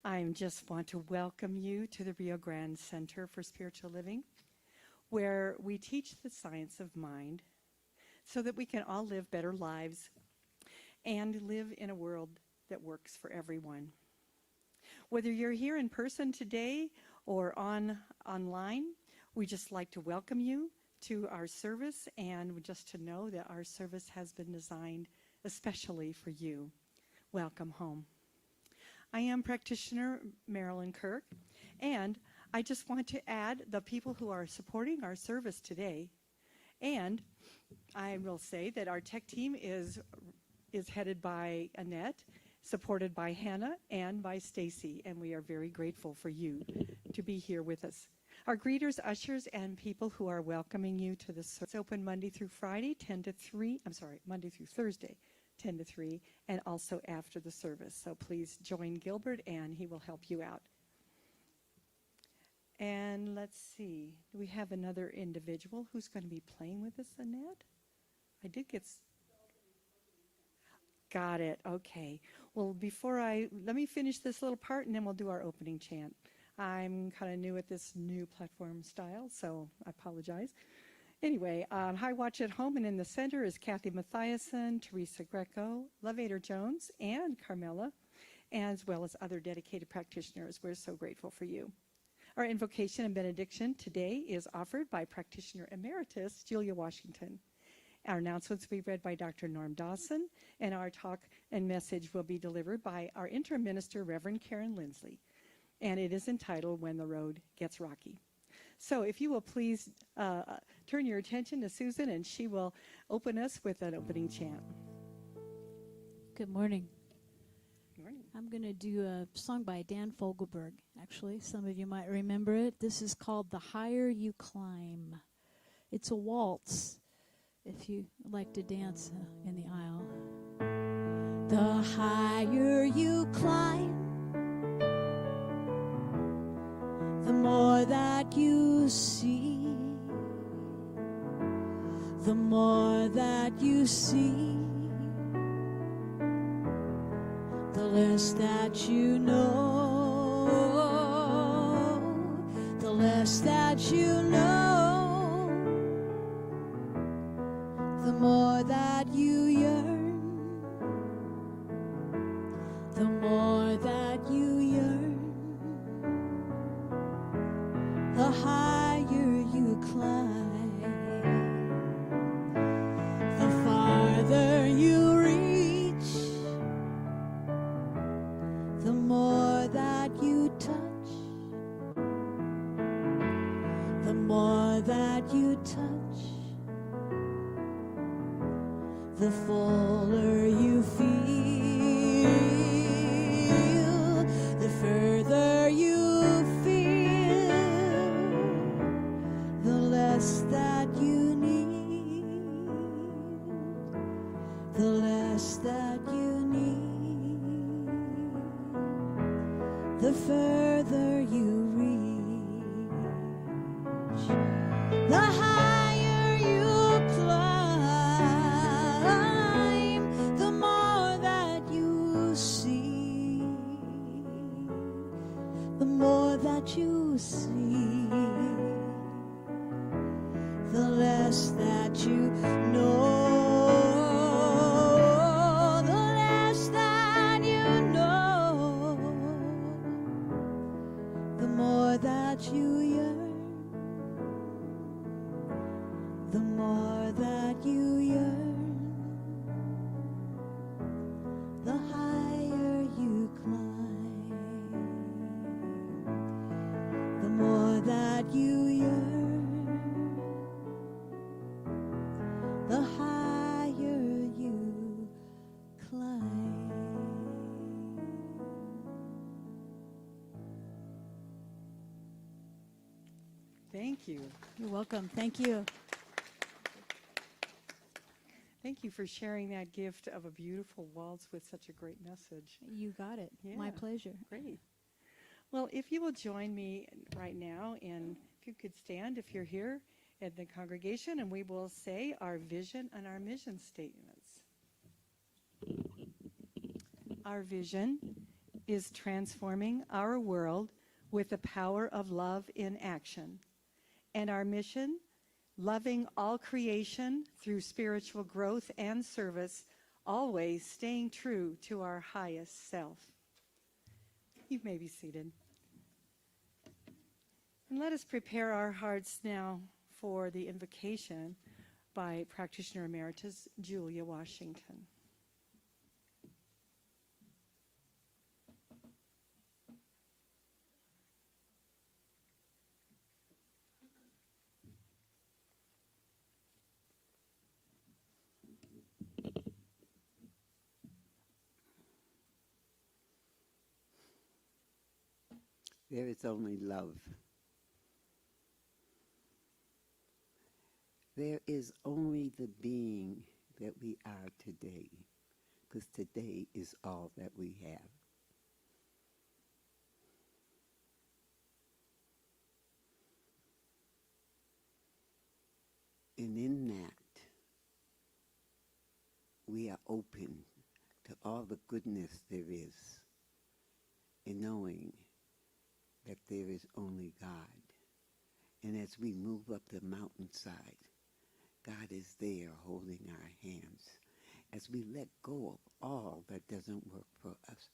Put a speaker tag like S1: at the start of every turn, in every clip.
S1: I just want to welcome you to the Rio Grande Center for Spiritual Living, where we teach the science of mind so that we can all live better lives and live in a world that works for everyone. Whether you're here in person today or online, we just like to welcome you to our service, and just to know that our service has been designed especially for you. Welcome home. I am practitioner Marilyn Kirk, and I just want to add the people who are supporting our service today. And I will say that our tech team is headed by Annette, supported by Hannah and by Stacy, and we are very grateful for you to be here with us. Our greeters, ushers, and people who are welcoming you to the service. It's open Monday through Friday, 10 to 3. Monday through Thursday, 10 to 3, and also after the service. So please join Gilbert, and he will help you out. And let's see, do we have another individual who's going to be playing with us, Annette? I did get... Got it. Okay. Well, let me finish this little part, and then we'll do our opening chant. I'm kind of new at this new platform style, so I apologize. Anyway, High Watch at Home and in the center is Kathy Mathiasen, Teresa Greco, Levator Jones, and Carmela, as well as other dedicated practitioners. We're so grateful for you. Our invocation and benediction today is offered by Practitioner Emeritus Julia Washington. Our announcements will be read by Dr. Norm Dawson, and our talk and message will be delivered by our interim minister, Reverend Karen Lindsley. And it is entitled, When the Road Gets Rocky. So if you will please turn your attention to Susan, and she will open us with an opening chant.
S2: Good morning.
S1: Good morning.
S2: I'm going to do a song by Dan Fogelberg, actually. Some of you might remember it. This is called The Higher You Climb. It's a waltz, if you like to dance in the aisle. The higher you climb, the more that you see, the more that you see, the less that you know, the less that you know, the more that you yearn, the more that you yearn. The higher you climb, the farther you reach, the more that you touch, the more that you touch, the fuller you feel, the further you feel, the less that you need, the less that you need, the further you reach, the higher you climb, the more that you see, the more that you see, the less that you know, the less that you know, the more that you yearn, the more that you yearn, the higher you climb, the more that you yearn, the higher you climb.
S1: Thank you.
S2: You're welcome. Thank you.
S1: Thank you for sharing that gift of a beautiful waltz with such a great message.
S2: You got it.
S1: Yeah.
S2: My pleasure.
S1: Great. Well, if you will join me right now, and if you could stand if you're here at the congregation, and we will say our vision and our mission statements. Our vision is transforming our world with the power of love in action. And our mission, loving all creation through spiritual growth and service, always staying true to our highest self. You may be seated. And let us prepare our hearts now for the invocation by Practitioner Emeritus Julia Washington.
S3: There is only love. There is only the being that we are today, because today is all that we have. And in that, we are open to all the goodness there is, in knowing that there is only God. And as we move up the mountainside, God is there holding our hands as we let go of all that doesn't work for us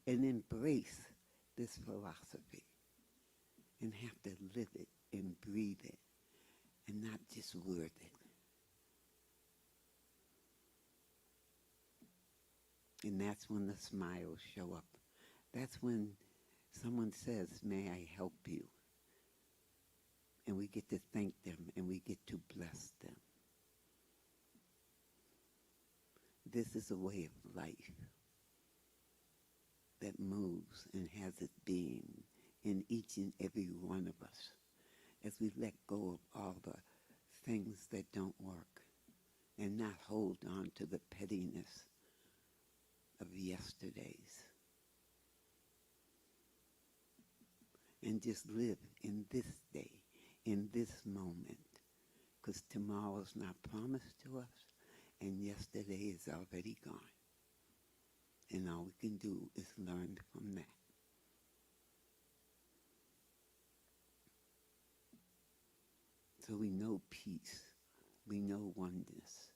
S3: and embrace this philosophy and have to live it and breathe it and not just word it. And that's when the smiles show up. That's when someone says, "May I help you?" And we get to thank them and we get to bless them. This is a way of life that moves and has its being in each and every one of us as we let go of all the things that don't work and not hold on to the pettiness of yesterdays. And just live in this day, in this moment, because tomorrow's not promised to us, and yesterday is already gone. And all we can do is learn from that. So we know peace, we know oneness,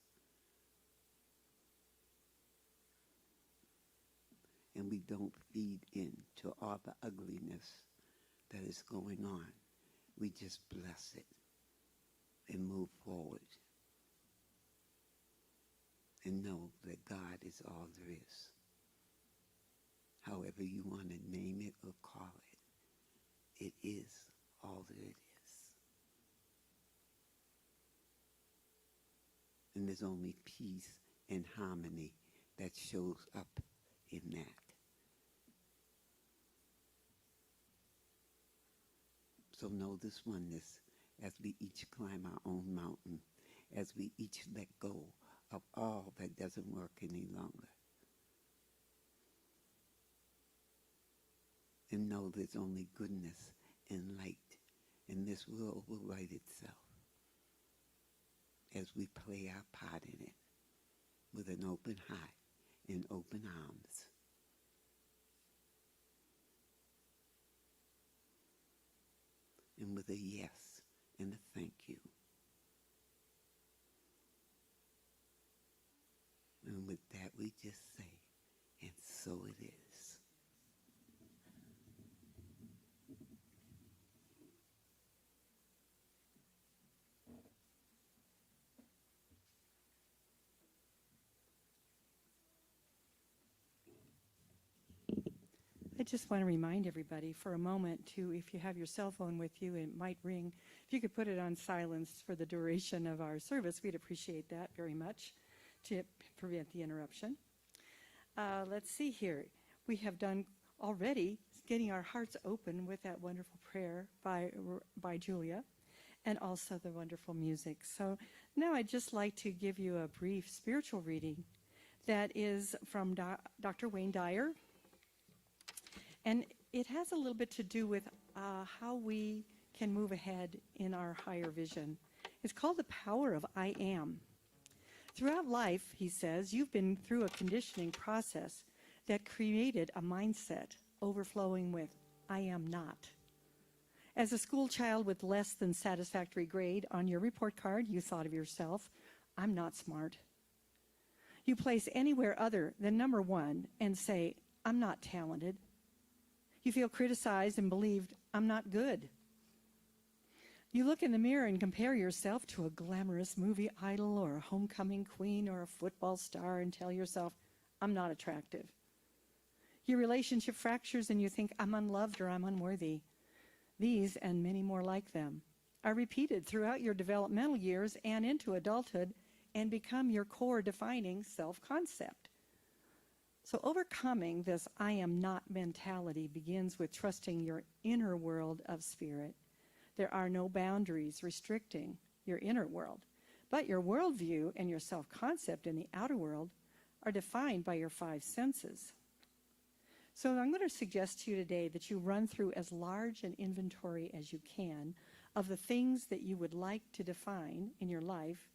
S3: and we don't feed into all the ugliness that is going on. We just bless it and move forward and know that God is all there is. However you want to name it or call it, it is all that it is. And there's only peace and harmony that shows up in that. So know this oneness as we each climb our own mountain, as we each let go of all that doesn't work any longer. And know there's only goodness and light, and this world will right itself as we play our part in it with an open heart and open arms. And with a yes and a thank you. And with that we just say, and so it is.
S1: I just want to remind everybody for a moment to, if you have your cell phone with you, it might ring. If you could put it on silence for the duration of our service, we'd appreciate that very much to prevent the interruption. Let's see here. We have done already getting our hearts open with that wonderful prayer by Julia and also the wonderful music. So now I'd just like to give you a brief spiritual reading that is from Dr. Wayne Dyer. And it has a little bit to do with how we can move ahead in our higher vision. It's called The Power of I Am. Throughout life, he says, you've been through a conditioning process that created a mindset overflowing with, I am not. As a school child with less than satisfactory grade on your report card, you thought of yourself, I'm not smart. You place anywhere other than number 1 and say, I'm not talented. You feel criticized and believed, I'm not good. You look in the mirror and compare yourself to a glamorous movie idol or a homecoming queen or a football star and tell yourself, I'm not attractive. Your relationship fractures and you think, I'm unloved or I'm unworthy. These, and many more like them, are repeated throughout your developmental years and into adulthood and become your core defining self-concept. So overcoming this I am not mentality begins with trusting your inner world of spirit. There are no boundaries restricting your inner world, but your worldview and your self-concept in the outer world are defined by your 5 senses. So I'm going to suggest to you today that you run through as large an inventory as you can of the things that you would like to define in your life,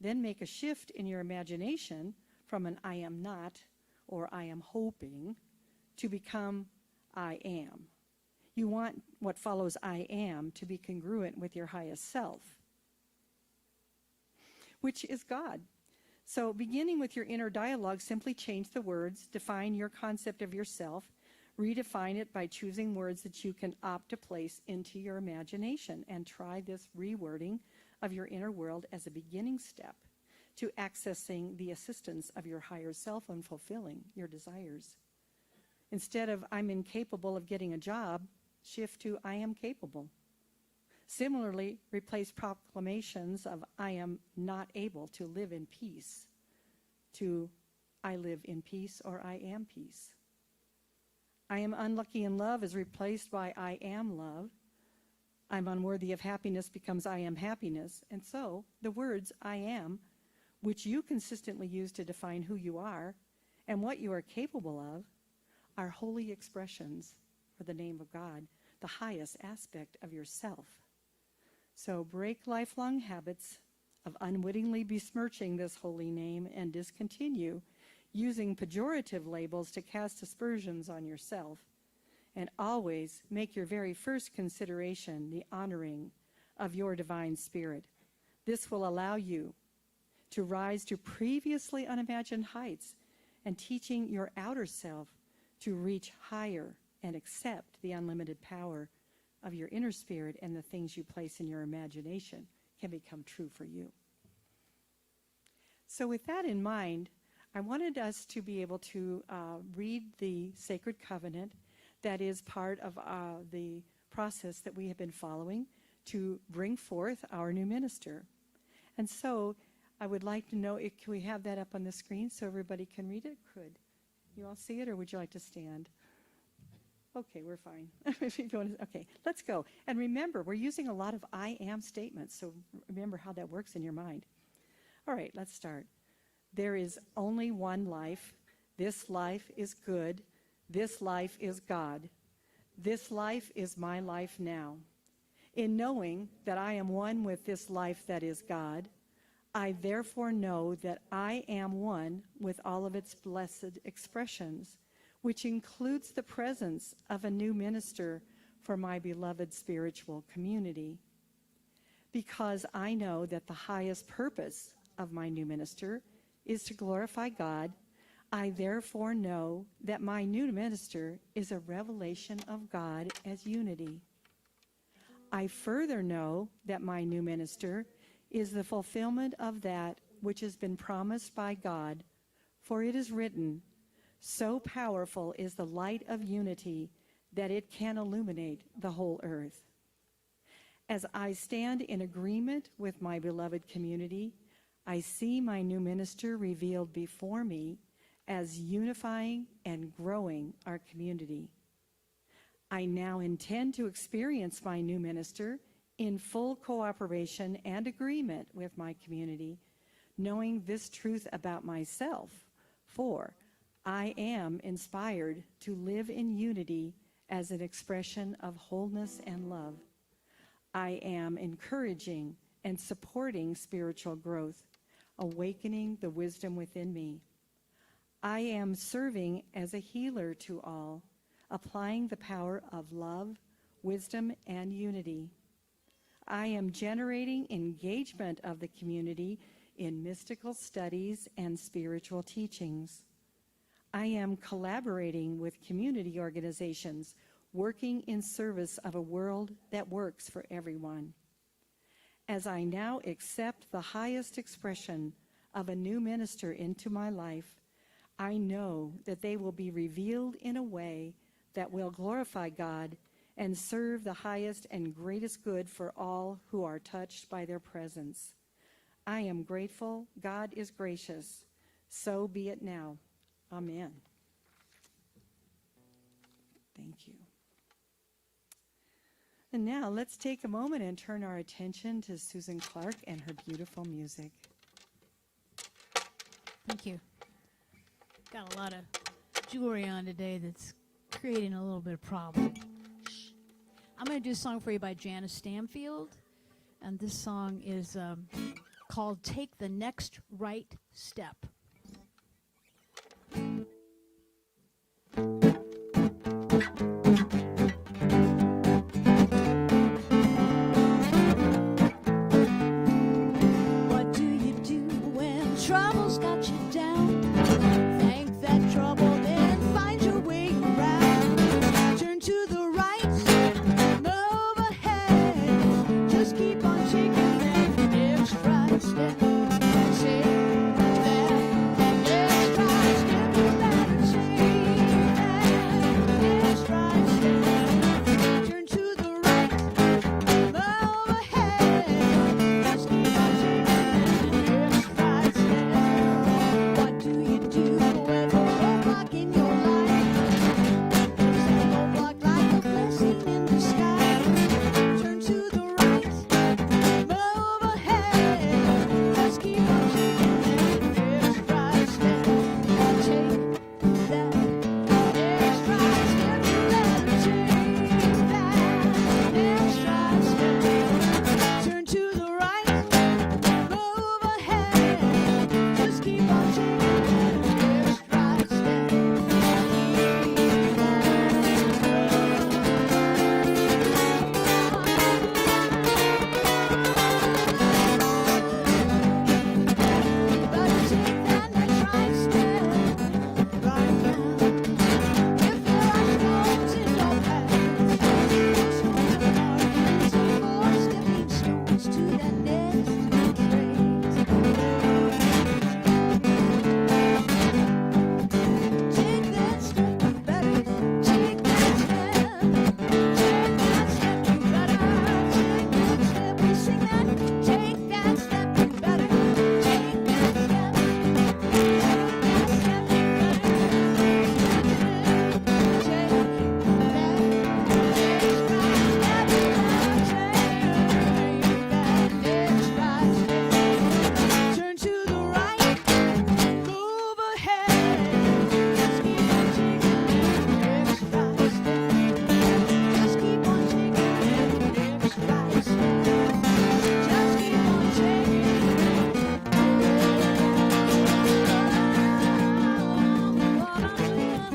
S1: then make a shift in your imagination from an I am not or I am hoping to become I am. You want what follows I am to be congruent with your highest self, which is God. So beginning with your inner dialogue, simply change the words, define your concept of yourself, redefine it by choosing words that you can opt to place into your imagination, and try this rewording of your inner world as a beginning step to accessing the assistance of your higher self and fulfilling your desires. Instead of I'm incapable of getting a job, shift to I am capable. Similarly, replace proclamations of I am not able to live in peace to I live in peace or I am peace. I am unlucky in love is replaced by I am love. I'm unworthy of happiness becomes I am happiness. And so the words I am, which you consistently use to define who you are and what you are capable of, are holy expressions for the name of God, the highest aspect of yourself. So break lifelong habits of unwittingly besmirching this holy name and discontinue using pejorative labels to cast aspersions on yourself. And always make your very first consideration the honoring of your divine spirit. This will allow you to rise to previously unimagined heights and teaching your outer self to reach higher and accept the unlimited power of your inner spirit, and the things you place in your imagination can become true for you. So with that in mind, I wanted us to be able to read the Sacred Covenant that is part of the process that we have been following to bring forth our new minister. And so I would like to know, can we have that up on the screen so everybody can read it? Could you all see it, or would you like to stand? Okay, we're fine. If you don't, okay, let's go. And remember, we're using a lot of I am statements, so remember how that works in your mind. All right, let's start. There is only one life. This life is good. This life is God. This life is my life now. In knowing that I am one with this life that is God, I therefore know that I am one with all of its blessed expressions, which includes the presence of a new minister for my beloved spiritual community. Because I know that the highest purpose of my new minister is to glorify God, I therefore know that my new minister is a revelation of God as unity. I further know that my new minister is the fulfillment of that which has been promised by God, for it is written, so powerful is the light of unity that it can illuminate the whole earth. As I stand in agreement with my beloved community, I see my new minister revealed before me as unifying and growing our community. I now intend to experience my new minister in full cooperation and agreement with my community, knowing this truth about myself, for I am inspired to live in unity as an expression of wholeness and love. I am encouraging and supporting spiritual growth, awakening the wisdom within me. I am serving as a healer to all, applying the power of love, wisdom, and unity. I am generating engagement of the community in mystical studies and spiritual teachings. I am collaborating with community organizations, working in service of a world that works for everyone. As I now accept the highest expression of a new minister into my life, I know that they will be revealed in a way that will glorify God and serve the highest and greatest good for all who are touched by their presence. I am grateful. God is gracious. So be it now. Amen. Thank you. And now let's take a moment and turn our attention to Susan Clark and her beautiful music.
S2: Thank you. Got a lot of jewelry on today that's creating a little bit of problem. I'm going to do a song for you by Janice Stanfield, and this song is called Take the Next Right Step. What do you do when trouble's got you down? Thank that trouble, then find your way around. Turn to the right, move ahead. Just keep on taking that next right step. Take that next right step. You better take that next right step. Turn to the right, move ahead. Just keep on taking that next right step. What do you do when a roadblock in your life? Is a roadblock like a blessing in disguise? Turn to the right, move ahead. Just keep on taking that next right step. Take that next right step. You better take that next right step. Turn to the right, move ahead. Just keep on taking that next right step. Better take that next right step right now. If there are stones in your path, those stones apart, using more stepping stones to that next phase. Take that step, you better take that step. Take that step, you better take that step. We sing that. Take that step, you better take that step. Take that step, you better take that step. Turn to the right, move ahead. Just keep on taking that next right step. Just keep on taking that next right step. Just keep on taking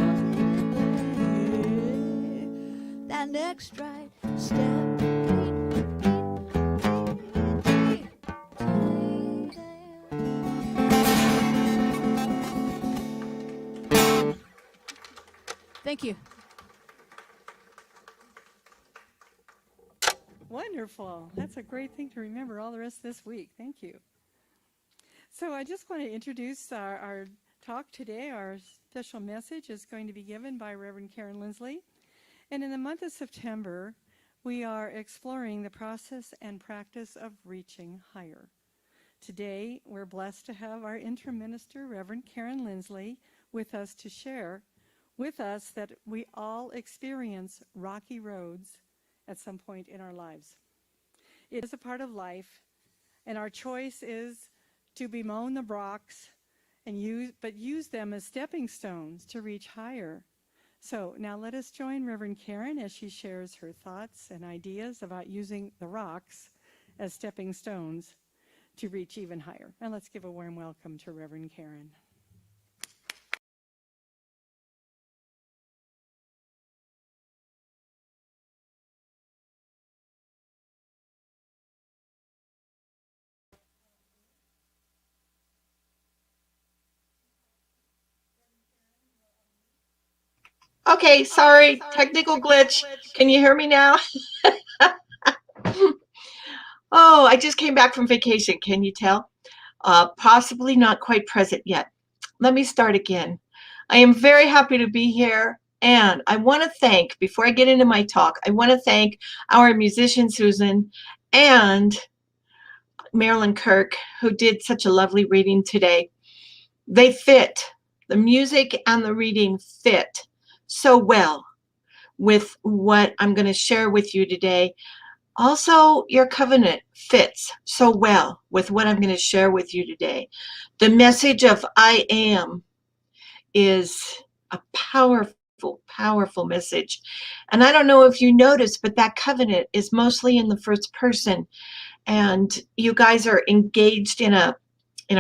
S2: that next right step. Thank you.
S1: Wonderful. That's a great thing to remember all the rest of this week. Thank you. So I just want to introduce our talk today. Our special message is going to be given by Reverend Karen Lindsley. And in the month of September, we are exploring the process and practice of reaching higher. Today, we're blessed to have our interim minister, Reverend Karen Lindsley, with us to share with us that we all experience rocky roads at some point in our lives. It is a part of life, and our choice is to bemoan the rocks and use them as stepping stones to reach higher. So now let us join Reverend Karen as she shares her thoughts and ideas about using the rocks as stepping stones to reach even higher. And let's give a warm welcome to Reverend Karen.
S4: Okay, sorry, technical glitch. Can you hear me now? Oh, I just came back from vacation. Can you tell? Possibly not quite present yet. Let me start again. I am very happy to be here. And I want to thank, before I get into my talk, I want to thank our musician, Susan, and Marilyn Kirk, who did such a lovely reading today. They fit. The music and the reading fit so well with what I'm going to share with you today. Also, your covenant fits so well with what I'm going to share with you today. The message of I am is a powerful, powerful message. And I don't know if you noticed, but that covenant is mostly in the first person. And you guys are engaged in a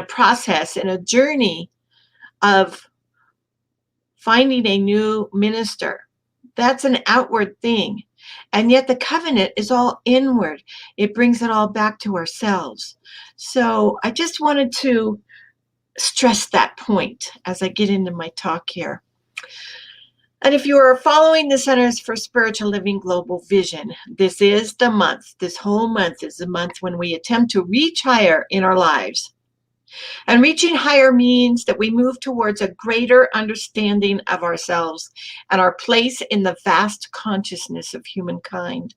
S4: process, in a journey of finding a new minister. That's an outward thing. And yet the covenant is all inward. It brings it all back to ourselves. So I just wanted to stress that point as I get into my talk here. And if you are following the Centers for Spiritual Living Global Vision, this is the month. This whole month is the month when we attempt to reach higher in our lives. And reaching higher means that we move towards a greater understanding of ourselves and our place in the vast consciousness of humankind.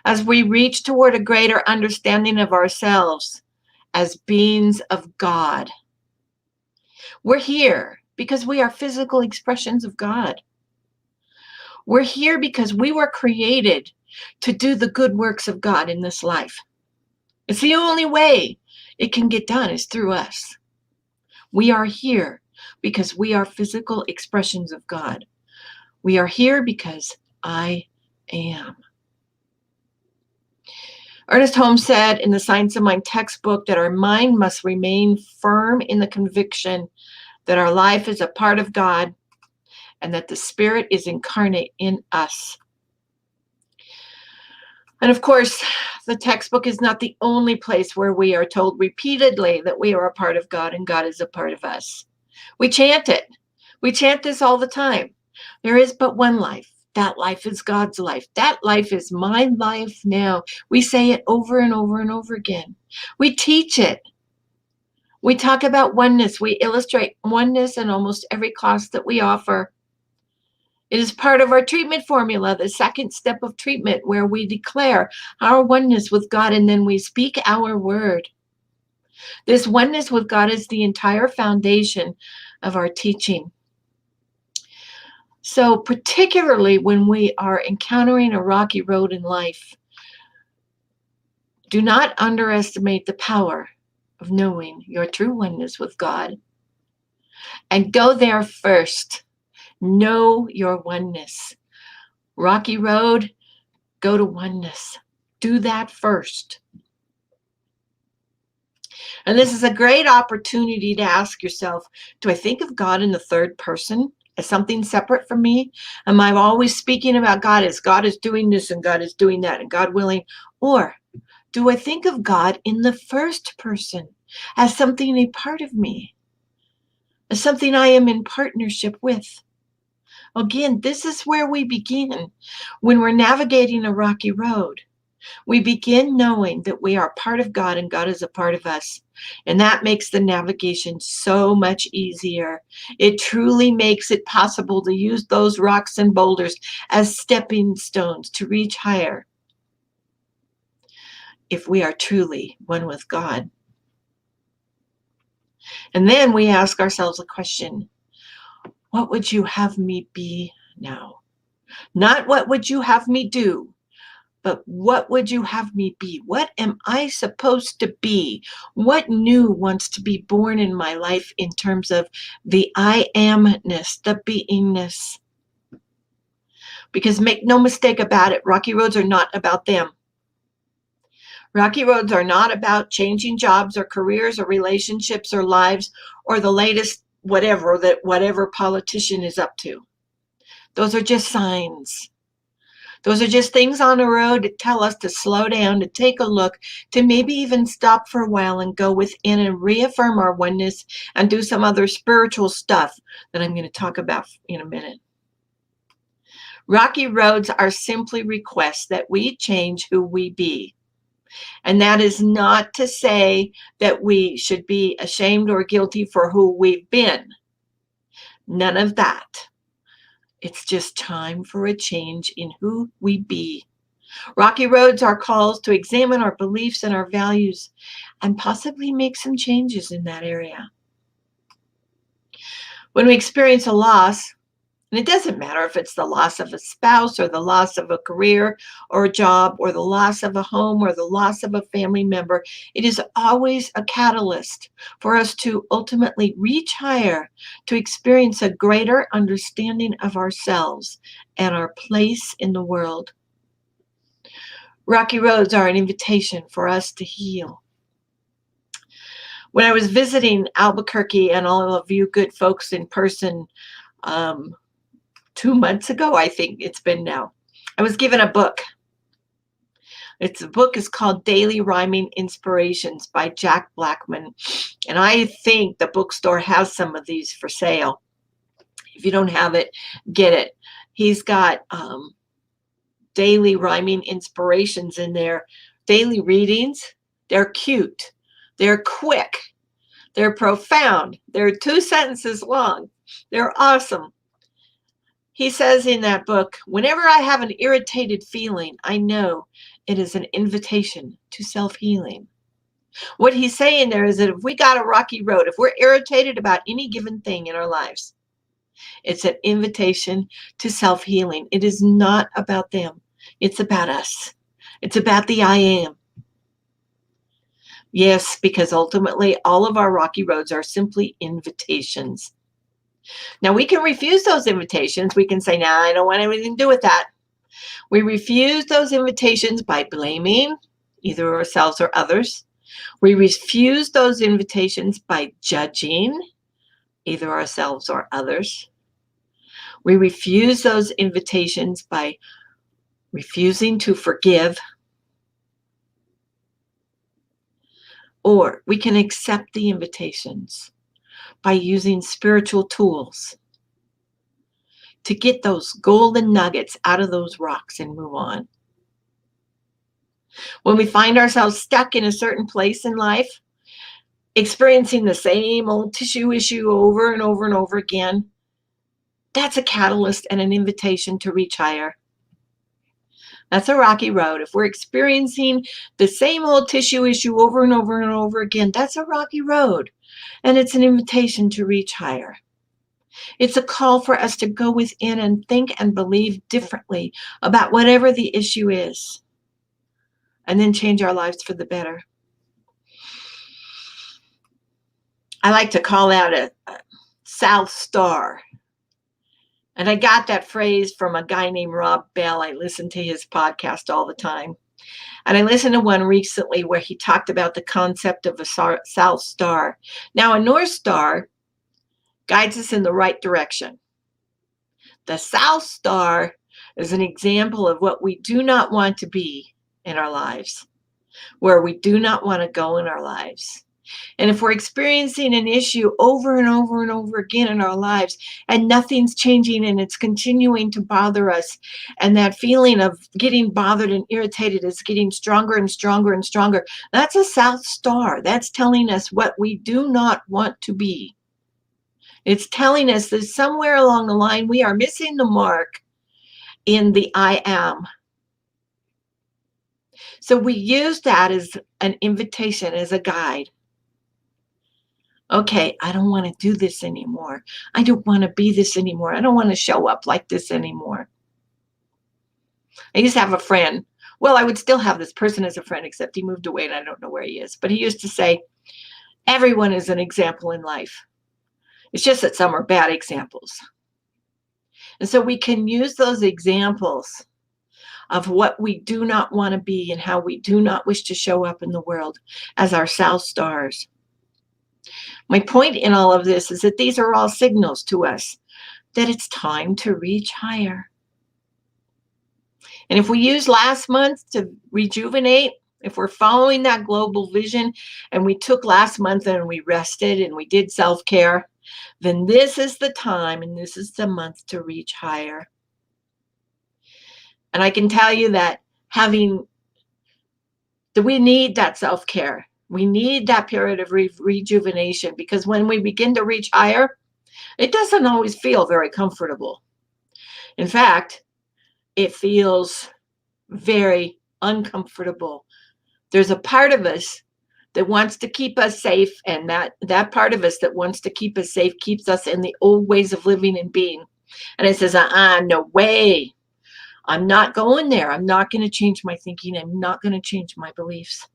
S4: As we reach toward a greater understanding of ourselves as beings of God, we're here because we are physical expressions of God. We're here because we were created to do the good works of God in this life. It's the only way it can get done is through us. We are here because we are physical expressions of God. We are here because I am. Ernest Holmes said in the Science of Mind textbook that our mind must remain firm in the conviction that our life is a part of God and that the Spirit is incarnate in us. And of course, the textbook is not the only place where we are told repeatedly that we are a part of God and God is a part of us. We chant it. We chant this all the time. There is but one life. That life is God's life. That life is my life now. We say it over and over and over again. We teach it. We talk about oneness. We illustrate oneness in almost every class that we offer. It is part of our treatment formula, the second step of treatment, where we declare our oneness with God and then we speak our word. This oneness with God is the entire foundation of our teaching. So particularly when we are encountering a rocky road in life, do not underestimate the power of knowing your true oneness with God. And go there first. Know your oneness. Rocky road, go to oneness. Do that first. And this is a great opportunity to ask yourself, do I think of God in the third person as something separate from me? Am I always speaking about God as God is doing this and God is doing that and God willing? Or do I think of God in the first person as something a part of me, as something I am in partnership with? Again, this is where we begin when we're navigating a rocky road. We begin knowing that we are part of God and God is a part of us. And that makes the navigation so much easier. It truly makes it possible to use those rocks and boulders as stepping stones to reach higher if we are truly one with God. And then we ask ourselves a question, what would you have me be now? Not what would you have me do, but what would you have me be? What am I supposed to be? What new wants to be born in my life in terms of the I amness, the beingness? Because make no mistake about it, rocky roads are not about them. Rocky roads are not about changing jobs or careers or relationships or lives or the latest whatever that whatever politician is up to. Those are just signs. Those are just things on the road that tell us to slow down, to take a look, to maybe even stop for a while and go within and reaffirm our oneness and do some other spiritual stuff that I'm going to talk about in a minute. Rocky roads are simply requests that we change who we be. And that is not to say that we should be ashamed or guilty for who we've been. None of that. It's just time for a change in who we be. Rocky roads are calls to examine our beliefs and our values and possibly make some changes in that area. When we experience a loss, and it doesn't matter if it's the loss of a spouse or the loss of a career or a job or the loss of a home or the loss of a family member, it is always a catalyst for us to ultimately reach higher, to experience a greater understanding of ourselves and our place in the world. Rocky roads are an invitation for us to heal. When I was visiting Albuquerque and all of you good folks in person 2 months ago, I think it's been now, I was given a book. The book is called Daily Rhyming Inspirations by Jack Blackman. And I think the bookstore has some of these for sale. If you don't have it, get it. He's got daily rhyming inspirations in there. Daily readings. They're cute. They're quick. They're profound. They're 2 sentences long. They're awesome. He says in that book, whenever I have an irritated feeling, I know it is an invitation to self-healing. What he's saying there is that if we got a rocky road, if we're irritated about any given thing in our lives, it's an invitation to self-healing. It is not about them. It's about us. It's about the I am. Yes, because ultimately all of our rocky roads are simply invitations. Now, we can refuse those invitations. We can say, nah, I don't want anything to do with that. We refuse those invitations by blaming either ourselves or others. We refuse those invitations by judging either ourselves or others. We refuse those invitations by refusing to forgive. Or we can accept the invitations by using spiritual tools to get those golden nuggets out of those rocks and move on. When we find ourselves stuck in a certain place in life, experiencing the same old tissue issue over and over and over again, that's a catalyst and an invitation to reach higher. That's a rocky road. If we're experiencing the same old tissue issue over and over and over again, that's a rocky road. And it's an invitation to reach higher. It's a call for us to go within and think and believe differently about whatever the issue is, and then change our lives for the better. I like to call that a South Star. And I got that phrase from a guy named Rob Bell. I listen to his podcast all the time. And I listened to one recently where he talked about the concept of a South Star. Now, a North Star guides us in the right direction. The South Star is an example of what we do not want to be in our lives, where we do not want to go in our lives. And if we're experiencing an issue over and over and over again in our lives and nothing's changing and it's continuing to bother us, and that feeling of getting bothered and irritated is getting stronger and stronger and stronger, that's a South Star. That's telling us what we do not want to be. It's telling us that somewhere along the line we are missing the mark in the I am. So we use that as an invitation, as a guide. Okay, I don't want to do this anymore. I don't want to be this anymore. I don't want to show up like this anymore. I used to have a friend. Well, I would still have this person as a friend, except he moved away and I don't know where he is. But he used to say, everyone is an example in life. It's just that some are bad examples. And so we can use those examples of what we do not want to be and how we do not wish to show up in the world as our South Stars. My point in all of this is that these are all signals to us that it's time to reach higher. And if we use last month to rejuvenate, if we're following that global vision and we took last month and we rested and we did self-care, then this is the time and this is the month to reach higher. And I can tell you that we need that self-care. We need that period of rejuvenation, because when we begin to reach higher, it doesn't always feel very comfortable. In fact, it feels very uncomfortable. There's a part of us that wants to keep us safe, and that part of us that wants to keep us safe keeps us in the old ways of living and being. And it says, no way. I'm not going there. I'm not going to change my thinking. I'm not going to change my beliefs.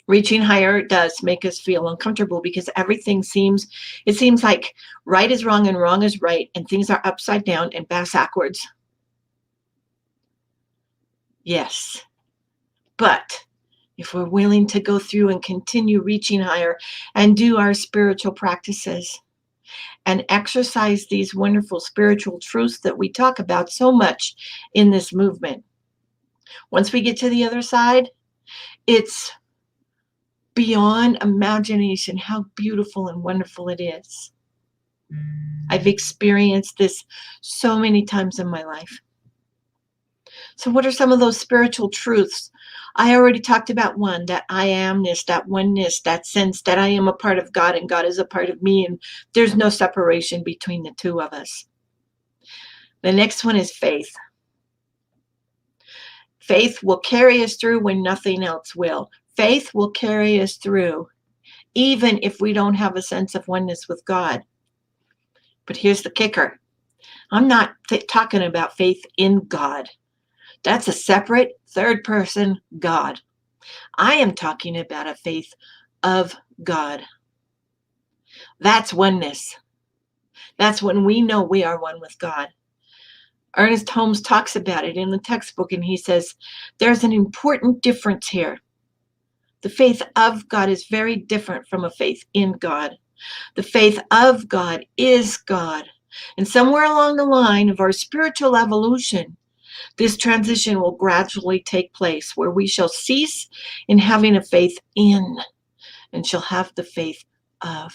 S4: Reaching higher does make us feel uncomfortable, because it seems like right is wrong and wrong is right, and things are upside down and backwards. Yes. But if we're willing to go through and continue reaching higher and do our spiritual practices and exercise these wonderful spiritual truths that we talk about so much in this movement, once we get to the other side, it's beyond imagination how beautiful and wonderful it is. I've experienced this so many times in my life. So what are some of those spiritual truths? I already talked about one, that I amness, that oneness, that sense that I am a part of God and God is a part of me, and there's no separation between the two of us. The next one is faith. Faith will carry us through when nothing else will. Faith will carry us through even if we don't have a sense of oneness with God. But here's the kicker. I'm not talking about faith in God. That's a separate third person God. I am talking about a faith of God. That's oneness. That's when we know we are one with God. Ernest Holmes talks about it in the textbook, and he says there's an important difference here. The faith of God is very different from a faith in God. The faith of God is God. And somewhere along the line of our spiritual evolution, this transition will gradually take place, where we shall cease in having a faith in and shall have the faith of.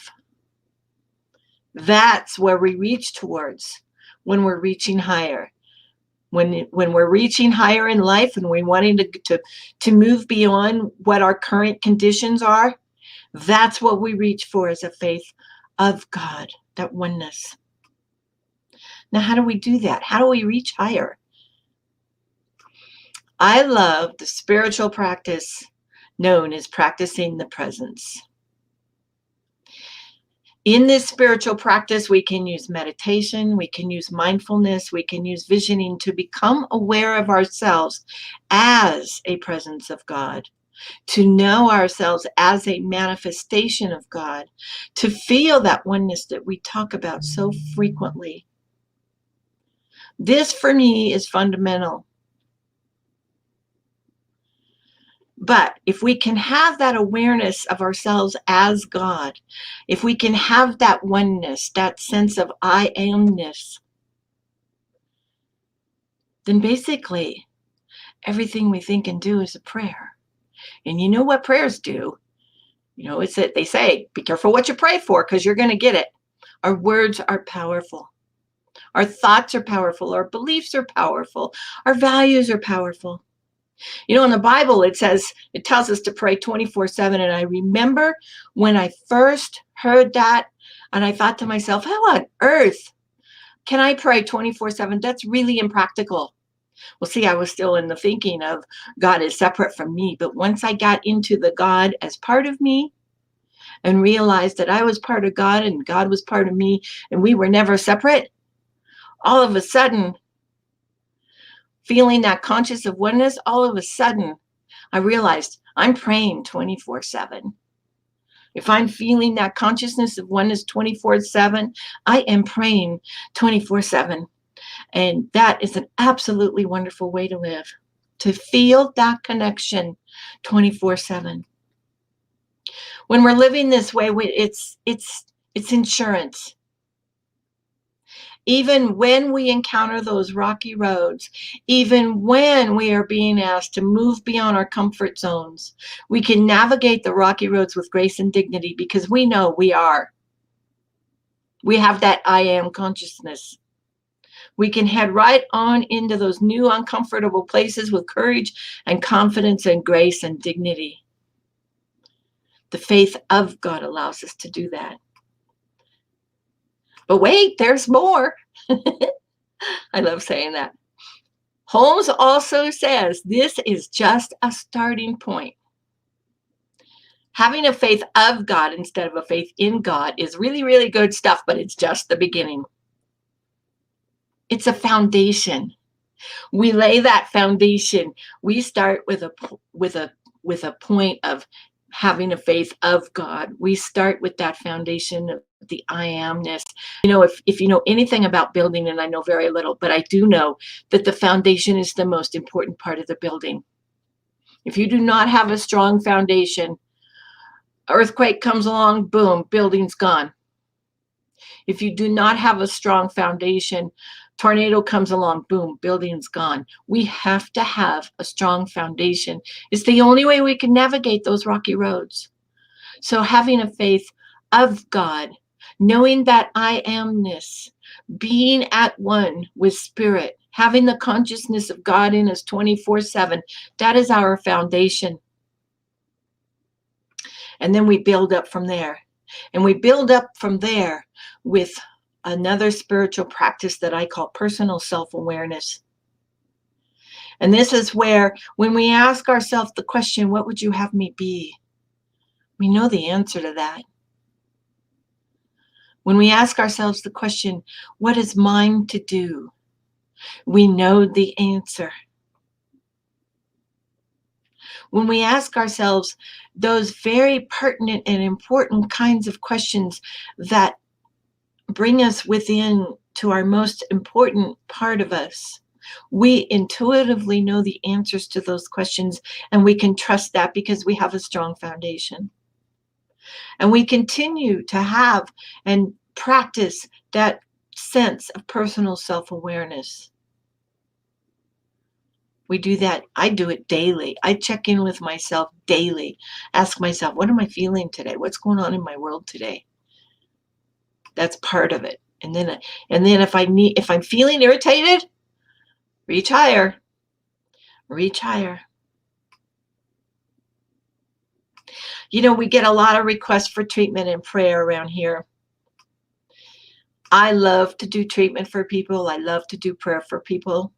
S4: That's where we reach towards when we're reaching higher. When we're reaching higher in life and we're wanting to move beyond what our current conditions are, that's what we reach for, as a faith of God, that oneness. Now, how do we do that? How do we reach higher? I love the spiritual practice known as practicing the presence. In this spiritual practice, we can use meditation, we can use mindfulness, we can use visioning to become aware of ourselves as a presence of God, to know ourselves as a manifestation of God, to feel that oneness that we talk about so frequently. This, for me, is fundamental. But if we can have that awareness of ourselves as God, if we can have that oneness, that sense of I amness, then basically everything we think and do is a prayer. And you know what prayers do? You know, it's that they say, be careful what you pray for, because you're going to get it. Our words are powerful. Our thoughts are powerful. Our beliefs are powerful. Our values are powerful. You know, in the Bible, it tells us to pray 24/7. And I remember when I first heard that, and I thought to myself, how on earth can I pray 24/7? That's really impractical. Well, see, I was still in the thinking of God is separate from me. But once I got into the God as part of me and realized that I was part of God and God was part of me and we were never separate, all of a sudden, feeling that conscious of oneness, all of a sudden, I realized I'm praying 24/7. If I'm feeling that consciousness of oneness 24/7, I am praying 24/7. And that is an absolutely wonderful way to live, to feel that connection 24/7. When we're living this way, it's insurance. Even when we encounter those rocky roads, even when we are being asked to move beyond our comfort zones, we can navigate the rocky roads with grace and dignity, because we know we are. We have that I am consciousness. We can head right on into those new uncomfortable places with courage and confidence and grace and dignity. The faith of God allows us to do that. But wait, there's more. I love saying that. Holmes also says this is just a starting point. Having a faith of God instead of a faith in God is really, really good stuff, but it's just the beginning. It's a foundation. We lay that foundation. We start with a point of having a faith of God. We start with that foundation of the I amness. You know, if you know anything about building, and I know very little, but I do know that the foundation is the most important part of the building. If you do not have a strong foundation, earthquake comes along, boom, building's gone. If you do not have a strong foundation, tornado comes along, boom, building's gone. We have to have a strong foundation. It's the only way we can navigate those rocky roads. So having a faith of God, knowing that I amness, being at one with spirit, having the consciousness of God in us 24/7, that is our foundation. And then we build up from there. And we build up from there with another spiritual practice that I call personal self-awareness. And this is where, when we ask ourselves the question, what would you have me be? We know the answer to that. When we ask ourselves the question, what is mine to do? We know the answer. When we ask ourselves those very pertinent and important kinds of questions that bring us within to our most important part of us, we intuitively know the answers to those questions, and we can trust that because we have a strong foundation. And we continue to have and practice that sense of personal self-awareness. We do that. I do it daily. I check in with myself daily. Ask myself, what am I feeling today? What's going on in my world today? That's part of it. And then if I'm feeling irritated, reach higher. Reach higher. You know, we get a lot of requests for treatment and prayer around here. I love to do treatment for people. I love to do prayer for people.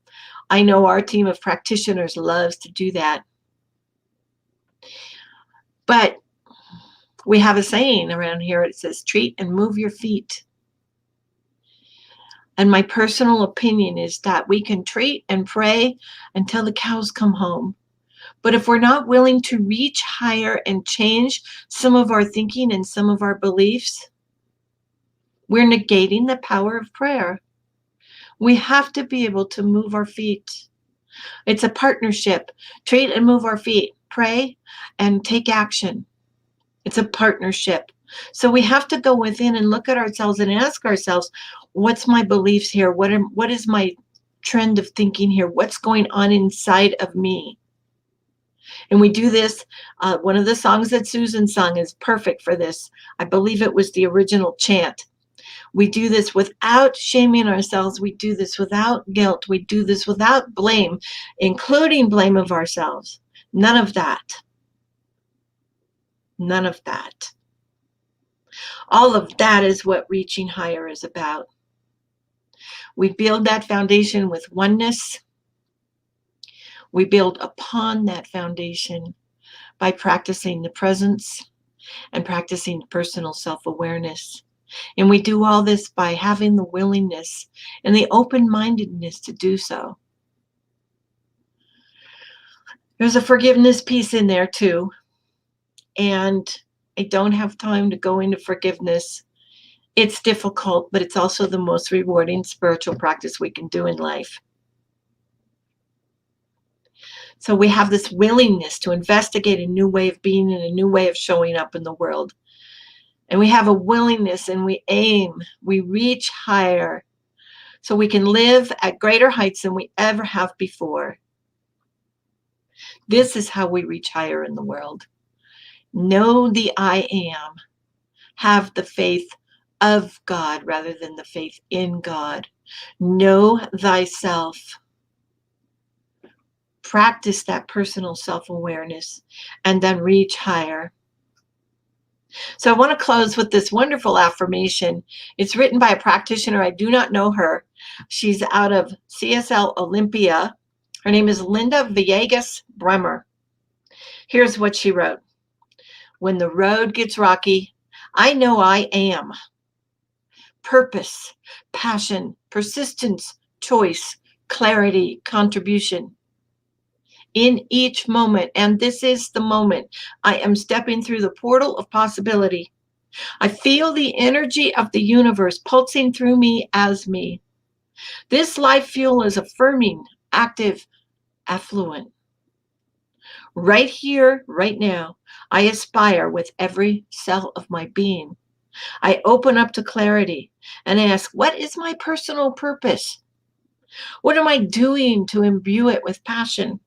S4: I know our team of practitioners loves to do that. But we have a saying around here. It says, treat and move your feet. And my personal opinion is that we can treat and pray until the cows come home. But if we're not willing to reach higher and change some of our thinking and some of our beliefs, we're negating the power of prayer. We have to be able to move our feet. It's a partnership. Treat and move our feet. Pray and take action. It's a partnership. So we have to go within and look at ourselves and ask ourselves, what's my beliefs here? What is my trend of thinking here? What's going on inside of me? And we do this. One of the songs that Susan sung is perfect for this. I believe it was the original chant. We do this without shaming ourselves. We do this without guilt. We do this without blame, including blame of ourselves. None of that. None of that. All of that is what reaching higher is about. We build that foundation with oneness. We build upon that foundation by practicing the presence and practicing personal self-awareness. And we do all this by having the willingness and the open-mindedness to do so. There's a forgiveness piece in there too. And I don't have time to go into forgiveness. It's difficult, but it's also the most rewarding spiritual practice we can do in life. So we have this willingness to investigate a new way of being and a new way of showing up in the world. And we have a willingness and we aim, we reach higher so we can live at greater heights than we ever have before. This is how we reach higher in the world. Know the I am. Have the faith of God rather than the faith in God. Know thyself. Practice that personal self-awareness and then reach higher. So I want to close with this wonderful affirmation. It's written by a practitioner. I do not know her. She's out of CSL Olympia. Her name is Linda Villegas Bremer. Here's what she wrote. When the road gets rocky, I know I am. Purpose, passion, persistence, choice, clarity, contribution. In each moment, and this is the moment, I am stepping through the portal of possibility. I feel the energy of the universe pulsing through me as me. This life fuel is affirming, active, affluent. Right here, right now, I aspire with every cell of my being. I open up to clarity and ask, what is my personal purpose? What am I doing to imbue it with passion?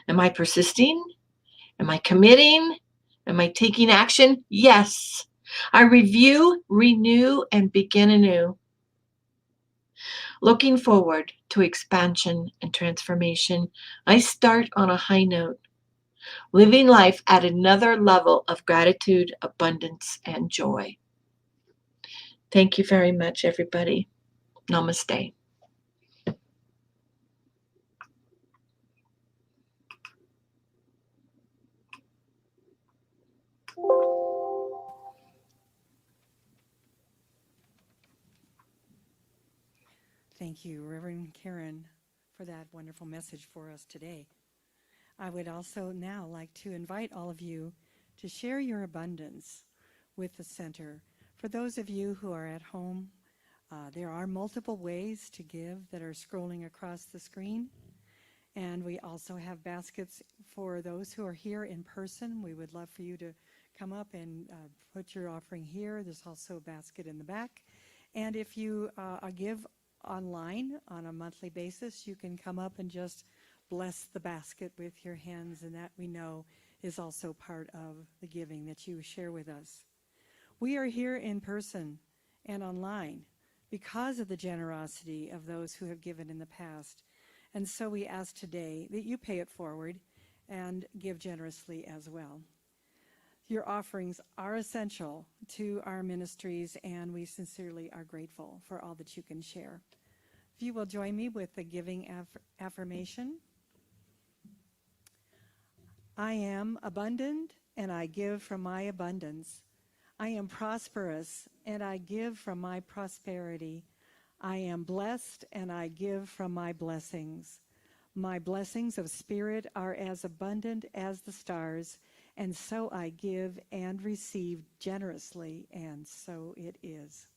S4: Am I persisting? Am I committing? Am I taking action? Yes. I review, renew, and begin anew. Looking forward to expansion and transformation, I start on a high note, living life at another level of gratitude, abundance, and joy. Thank you very much, everybody. Namaste.
S1: Thank you, Reverend Karen, for that wonderful message for us today. I would also now like to invite all of you to share your abundance with the center. For those of you who are at home, there are multiple ways to give that are scrolling across the screen. And we also have baskets for those who are here in person. We would love for you to come up and put your offering here. There's also a basket in the back. And if you give online on a monthly basis, you can come up and just bless the basket with your hands, and that we know is also part of the giving that you share with us. We are here in person and online because of the generosity of those who have given in the past. And so we ask today that you pay it forward and give generously as well. Your offerings are essential to our ministries, and we sincerely are grateful for all that you can share. If you will join me with the giving affirmation. I am abundant, and I give from my abundance. I am prosperous, and I give from my prosperity. I am blessed, and I give from my blessings. My blessings of spirit are as abundant as the stars, and so I give and receive generously, and so it is.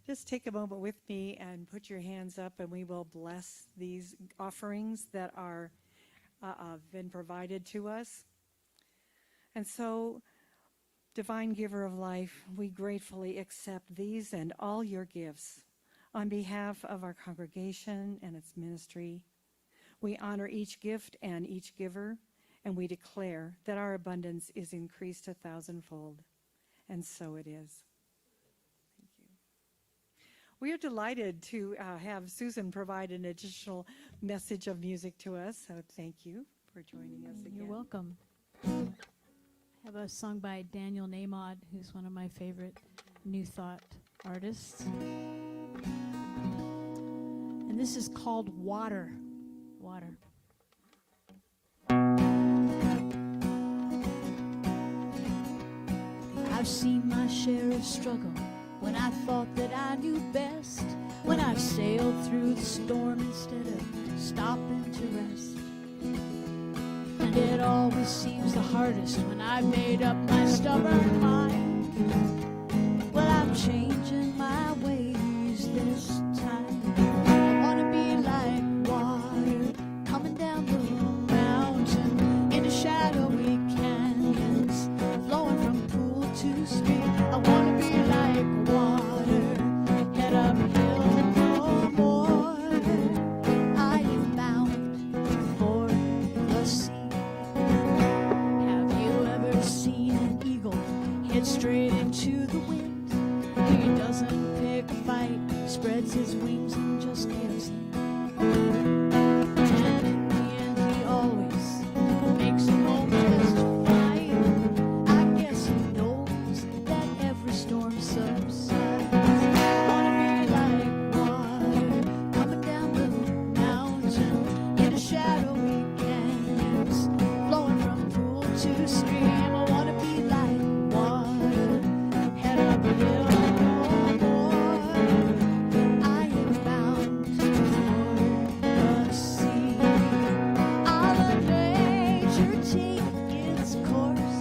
S1: Just take a moment with me and put your hands up, and we will bless these offerings that are been provided to us. And so, Divine Giver of Life, we gratefully accept these and all your gifts on behalf of our congregation and its ministry. We honor each gift and each giver, and we declare that our abundance is increased 1,000-fold. And so it is. Thank you. We are delighted to have Susan provide an additional message of music to us, so thank you for joining us again.
S2: You're welcome. I have a song by Daniel Namod, who's one of my favorite New Thought artists. And this is called Water. Water. I've seen my share of struggle when I thought that I knew best, when I've sailed through the storm instead of stopping to rest. And it always seems the hardest when I've made up my stubborn mind. Well, I'm changing my ways this time. I want to be like water coming down the mountain into shadowy canyons, flowing from pool to stream. I want to be like water, head uphill no more. I am bound for the sea. Have you ever seen an eagle doesn't pick a fight, spreads his wings and just gives in. And in the end he always makes a home just fine. I guess he knows that every storm subsides. Wanna be like water coming down the mountain in a shadowy canyons, flowing from pool to stream. I wanna be like water, head up a hill no more. I am bound for the sea. I'll let nature take its course.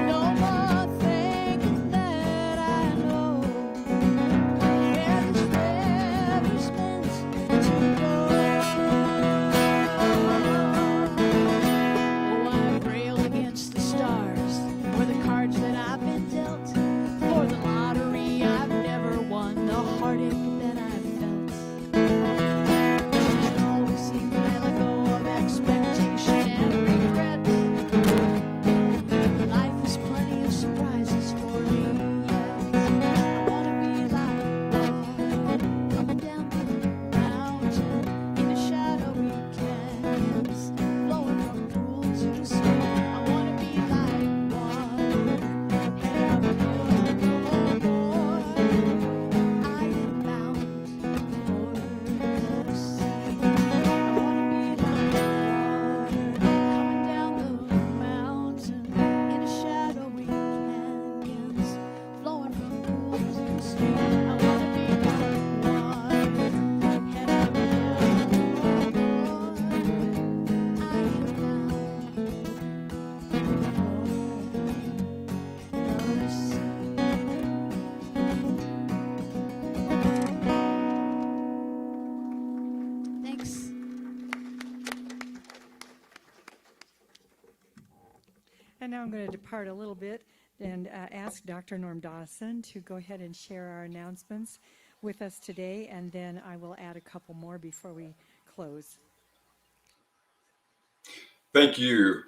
S2: No more thinking that I know where this river's meant to go. Oh, I've railed against the stars for the cards that I've been dealt, for the lottery I've never won, the heartache that I've felt. And always seem to let go of expectation and regret. Life has plenty of surprises for me yet. I wanna be like water coming down the mountain in the shadowy canyons, flowing from pool to stream. I wanna be like water, head up a hill no more. I am bound for the sea. I wanna be like water coming down the mountain in a shadowy canyons, flowing from pool to stream. I wanna be like water, head up a hill no more. I am bound for the sea. Thanks.
S1: And now I'm going to depart a little bit and ask Dr. Norm Dawson to go ahead and share our announcements with us today, and then I will add a couple more before we close.
S5: Thank you.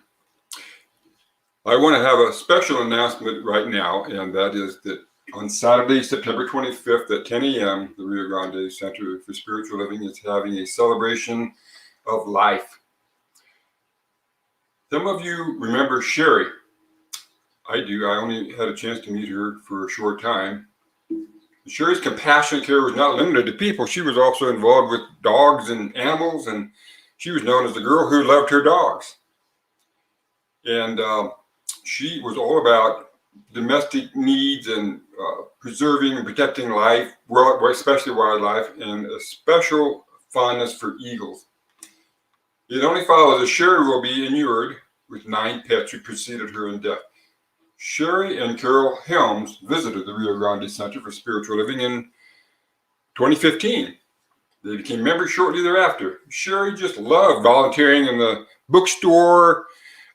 S5: I want to have a special announcement right now, and that is that on Saturday, September 25th at 10 a.m., the Rio Grande Center for Spiritual Living is having a celebration of life. Some of you remember Sherry. I do. I only had a chance to meet her for a short time. Sherry's compassion care was not limited to people. She was also involved with dogs and animals, and she was known as the girl who loved her dogs. And she was all about domestic needs and preserving and protecting life, especially wildlife, and a special fondness for eagles. It only follows that Sherry will be inured with 9 pets who preceded her in death. Sherry and Carol Helms visited the Rio Grande Center for Spiritual Living in 2015. They became members shortly thereafter. Sherry just loved volunteering in the bookstore,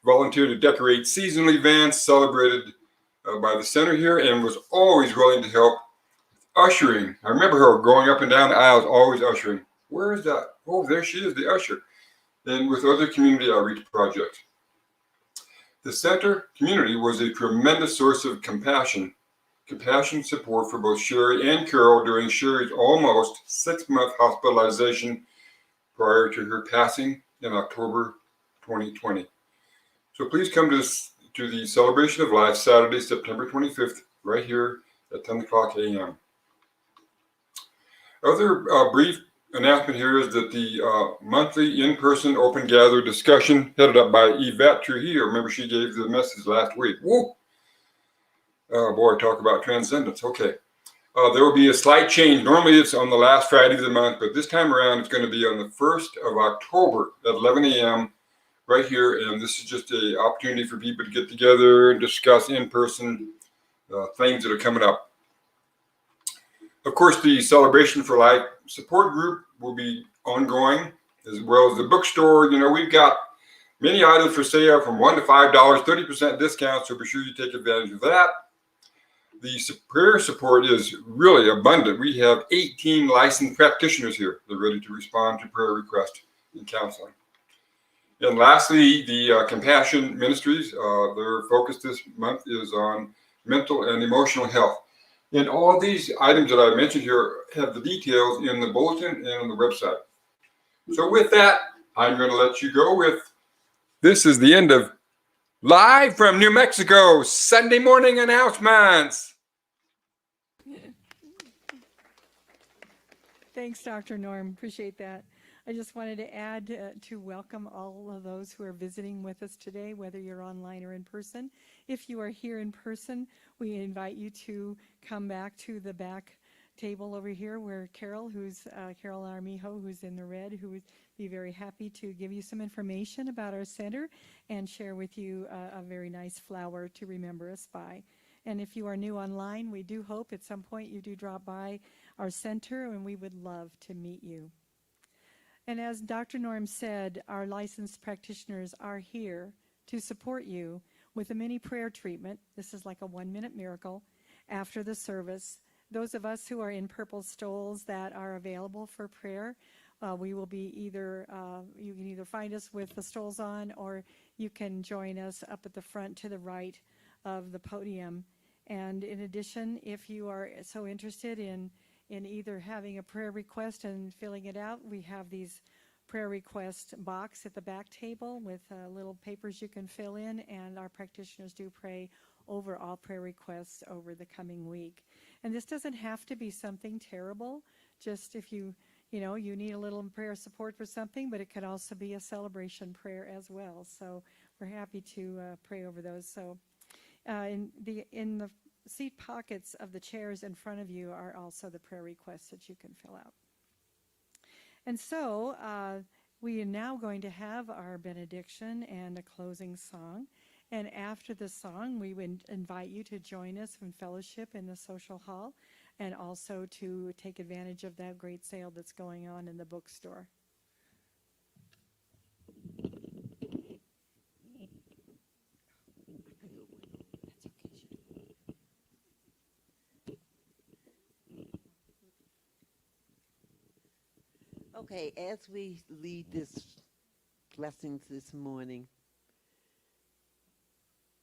S5: volunteered to decorate seasonal events celebrated by the center here, and was always willing to help ushering. I remember her going up and down the aisles, always ushering. Where is that? Oh, there she is, the usher. And with other community outreach projects. The center community was a tremendous source of compassion support for both Sherry and Carol during Sherry's almost 6-month hospitalization prior to her passing in October 2020. So please come to the celebration of life Saturday, September 25th, right here at 10 o'clock a.m. Other brief announcement here is that the monthly in-person open gather discussion headed up by Yvette Trujillo. Remember, she gave the message last week. Whoa! Oh boy, talk about transcendence. Okay. There will be a slight change. Normally it's on the last Friday of the month, but this time around it's going to be on the 1st of October at 11 a.m. right here. And this is just an opportunity for people to get together and discuss in-person things that are coming up. Of course, the Celebration for Life support group will be ongoing, as well as the bookstore. You know, we've got many items for sale from $1 to $5, 30% discount, so be sure you take advantage of that. The prayer support is really abundant. We have 18 licensed practitioners here. They're ready to respond to prayer requests and counseling. And lastly, the Compassion Ministries, their focus this month is on mental and emotional health. And all these items that I mentioned here have the details in the bulletin and on the website. So with that, I'm going to let you go with, this is the end of Live from New Mexico, Sunday morning announcements.
S1: Thanks, Dr. Norm. Appreciate that. I just wanted to add to welcome all of those who are visiting with us today, whether you're online or in person. If you are here in person, we invite you to come back to the back table over here where Carol Armijo, who's in the red, who would be very happy to give you some information about our center and share with you a very nice flower to remember us by. And if you are new online, we do hope at some point you do drop by our center, and we would love to meet you. And as Dr. Norm said, our licensed practitioners are here to support you with a mini prayer treatment. This is like a 1-minute miracle after the service. Those of us who are in purple stoles that are available for prayer, we will be either, you can either find us with the stoles on, or you can join us up at the front to the right of the podium. And in addition, if you are so interested in either having a prayer request and filling it out, we have these prayer request box at the back table with little papers you can fill in, and our practitioners do pray over all prayer requests over the coming week. And this doesn't have to be something terrible, just if you need a little prayer support for something, but it could also be a celebration prayer as well. So we're happy to pray over those. So in the seat pockets of the chairs in front of you are also the prayer requests that you can fill out. And so we are now going to have our benediction and a closing song. And after the song, we would invite you to join us in fellowship in the social hall, and also to take advantage of that great sale that's going on in the bookstore.
S3: Okay, as we lead this blessings this morning,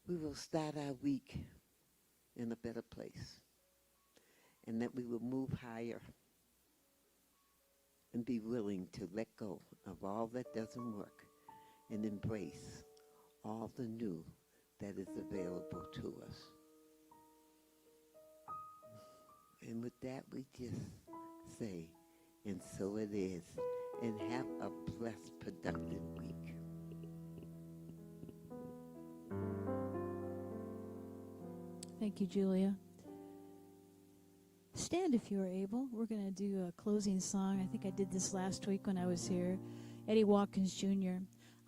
S3: we will start our week in a better place, and that we will move higher and be willing to let go of all that doesn't work and embrace all the new that is available to us. And with that, we just say, and so it is, and have a blessed, productive week.
S2: Thank you, Julia. Stand if you are able. We're going to do a closing song. I think I did this last week when I was here. Eddie Watkins Jr.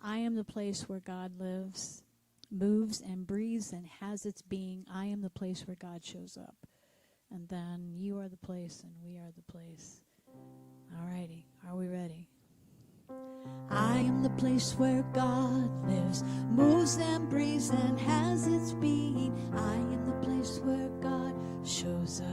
S2: I am the place where God lives, moves and breathes and has its being. I am the place where God shows up. And then you are the place and we are the place. All righty. Are we ready? I am the place where God lives, moves and breathes and has its being. I am the place where God shows up.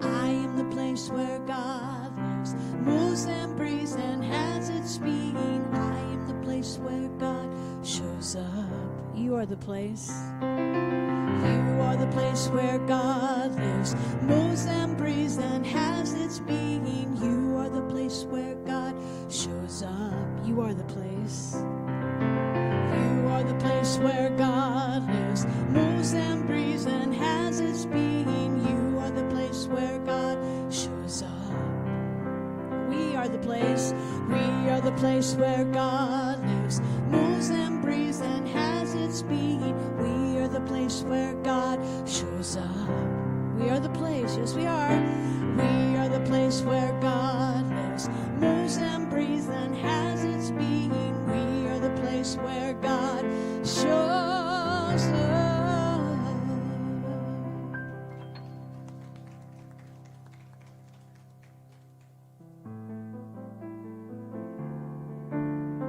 S2: I am the place where God lives, moves and breathes and has its being. I am the place where God shows up. You are the place. You are the place where God lives, moves and breathes and has its being. You are the place where God shows up. You are the place. You are the place where God lives, moves and breathes and has its being. You are the place where God shows up. We are the place. We are the place where God lives, moves and breathes and has its being. We are the place where God shows up. We are the place, yes we are. We are the place where God lives, moves and breathes and has its being. We are the place where God shows up.